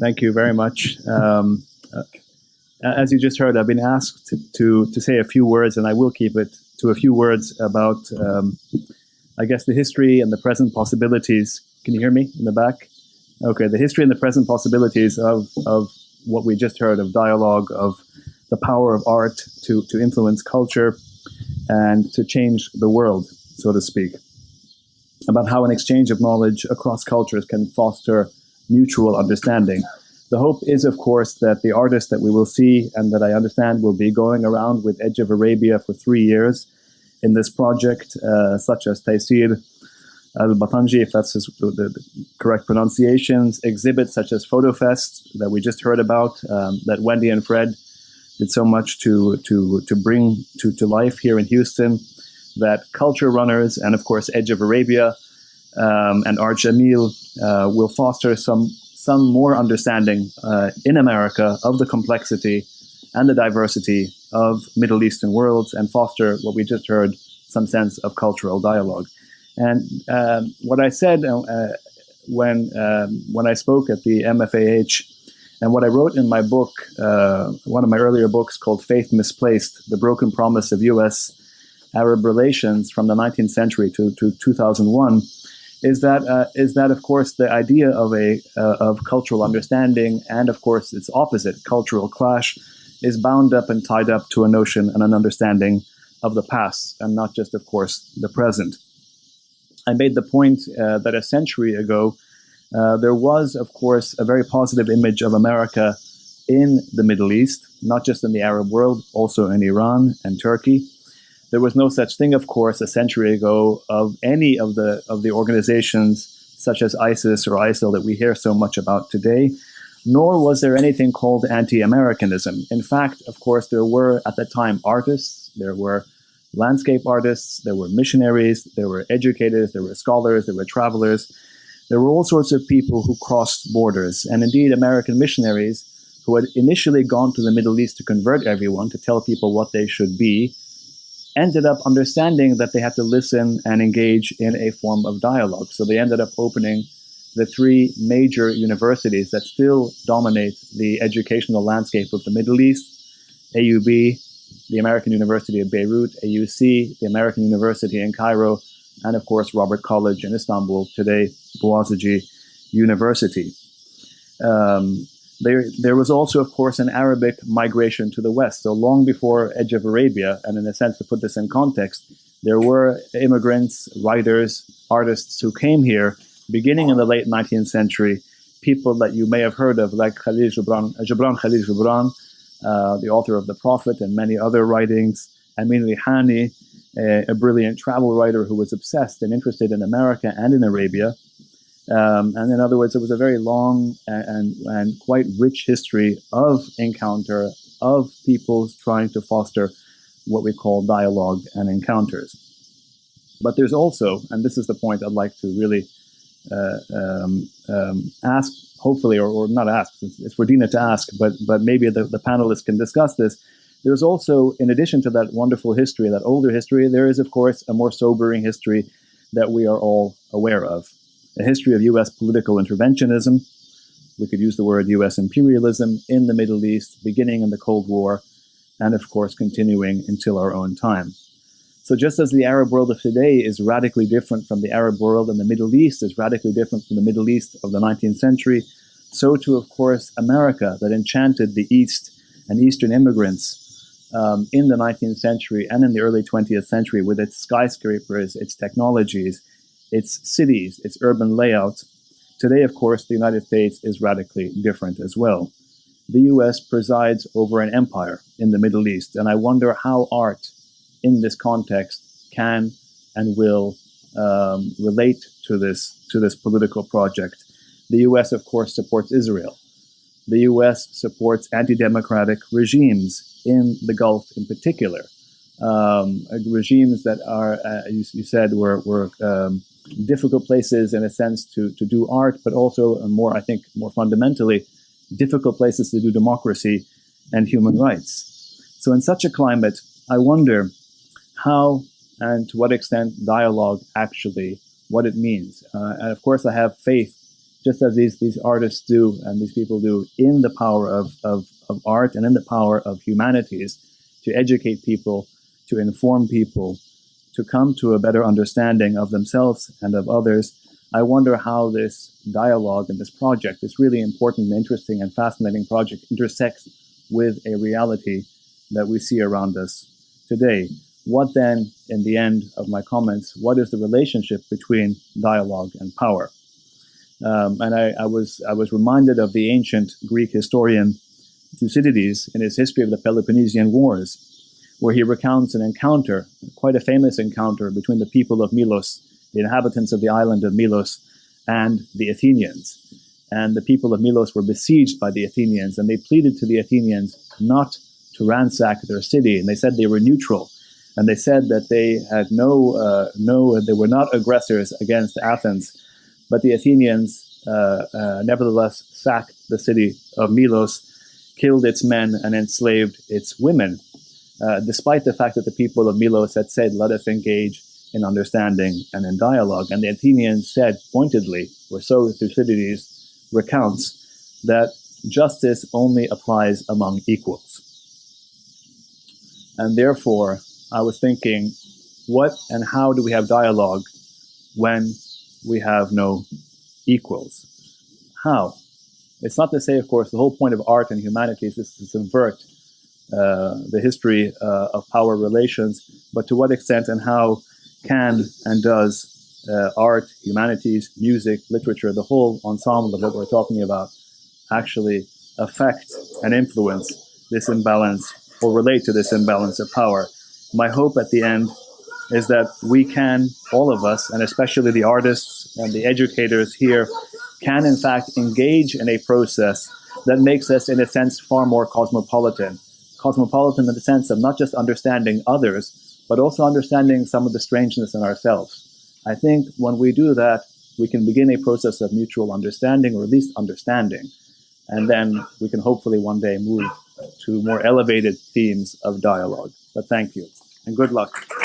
Thank you very much. As you just heard, I've been asked to say a few words, and I will keep it to a few words about, I guess, the history and the present possibilities. Can you hear me in the back? Okay, the history and the present possibilities of what we just heard, of dialogue, of the power of art to influence culture and to change the world, so to speak, about how an exchange of knowledge across cultures can foster mutual understanding. The hope is, of course, that the artists that we will see and that I understand will be going around with Edge of Arabia for 3 years in this project, such as Taysir al-Batanji, if that's the correct pronunciations, exhibits such as FotoFest that we just heard about, that Wendy and Fred did so much to bring to life here in Houston, that Culture Runners and, of course, Edge of Arabia and Art Jamil will foster some more understanding in America of the complexity and the diversity of Middle Eastern worlds and foster what we just heard, some sense of cultural dialogue. And what I said when I spoke at the MFAH, and what I wrote in my book, one of my earlier books called Faith Misplaced, The Broken Promise of U.S.-Arab Relations from the 19th century to 2001, is that of course the idea of cultural understanding and of course its opposite, cultural clash, is bound up and tied up to a notion and an understanding of the past and not just, of course, the present. I made the point that a century ago there was, of course, a very positive image of America in the Middle East, not just in the Arab world, also in Iran and Turkey. There was no such thing, of course, a century ago of any of the organizations such as ISIS or ISIL that we hear so much about today, nor was there anything called anti-Americanism. In fact, of course, there were at the time artists, there were landscape artists, there were missionaries, there were educators, there were scholars, there were travelers. There were all sorts of people who crossed borders. And indeed, American missionaries who had initially gone to the Middle East to convert everyone, to tell people what they should be, ended up understanding that they had to listen and engage in a form of dialogue. So they ended up opening the 3 major universities that still dominate the educational landscape of the Middle East: AUB, the American University of Beirut; AUC, the American University in Cairo; and of course Robert College in Istanbul, today Boğaziçi University. There was also, of course, an Arabic migration to the West. So long before Edge of Arabia, and in a sense to put this in context, there were immigrants, writers, artists who came here beginning in the late 19th century, people that you may have heard of, like Gibran Khalil Gibran, the author of The Prophet and many other writings, Amin Rihani, a brilliant travel writer who was obsessed and interested in America and in Arabia. And in other words, it was a very long and quite rich history of encounter, of people trying to foster what we call dialogue and encounters. But there's also, and this is the point I'd like to really ask, hopefully, or not ask, it's for Dina to ask, but maybe the panelists can discuss this. There's also, in addition to that wonderful history, that older history, there is, of course, a more sobering history that we are all aware of. A history of U.S. political interventionism. We could use the word U.S. imperialism in the Middle East, beginning in the Cold War, and of course continuing until our own time. So just as the Arab world of today is radically different from the Arab world, and the Middle East is radically different from the Middle East of the 19th century, so too, of course, America, that enchanted the East and Eastern immigrants in the 19th century and in the early 20th century with its skyscrapers, its technologies, its cities, its urban layout. Today, of course, the United States is radically different as well. The U.S. presides over an empire in the Middle East, and I wonder how art in this context can and will relate to this political project. The U.S., of course, supports Israel. The U.S. supports anti-democratic regimes in the Gulf in particular. Regimes that are, you said, were difficult places in a sense to do art, but also more fundamentally, difficult places to do democracy and human rights. So in such a climate, I wonder how and to what extent dialogue actually, what it means. And of course, I have faith just as these artists do and these people do, in the power of art and in the power of humanities, to educate people, to inform people, to come to a better understanding of themselves and of others. I wonder how this dialogue and this project, this really important and interesting and fascinating project, intersects with a reality that we see around us today. What then, in the end of my comments, what is the relationship between dialogue and power? And I was reminded of the ancient Greek historian Thucydides in his history of the Peloponnesian Wars, where he recounts an encounter, quite a famous encounter, between the people of Milos, the inhabitants of the island of Milos, and the Athenians. And the people of Milos were besieged by the Athenians, and they pleaded to the Athenians not to ransack their city, and they said they were neutral, and they said that they had they were not aggressors against Athens, but the Athenians nevertheless sacked the city of Milos, killed its men, and enslaved its women, despite the fact that the people of Milos had said, let us engage in understanding and in dialogue. And the Athenians said pointedly, or so Thucydides recounts, that justice only applies among equals. And therefore, I was thinking, what and how do we have dialogue when we have no equals? How? It's not to say, of course, the whole point of art and humanities is to subvert the history of power relations, but to what extent and how can and does art, humanities, music, literature, the whole ensemble of what we're talking about, actually affect and influence this imbalance or relate to this imbalance of power? My hope at the end is that we can, all of us, and especially the artists and the educators here, can in fact engage in a process that makes us, in a sense, far more cosmopolitan. Cosmopolitan in the sense of not just understanding others, but also understanding some of the strangeness in ourselves. I think when we do that, we can begin a process of mutual understanding, or at least understanding. And then we can hopefully one day move to more elevated themes of dialogue. But thank you, and good luck.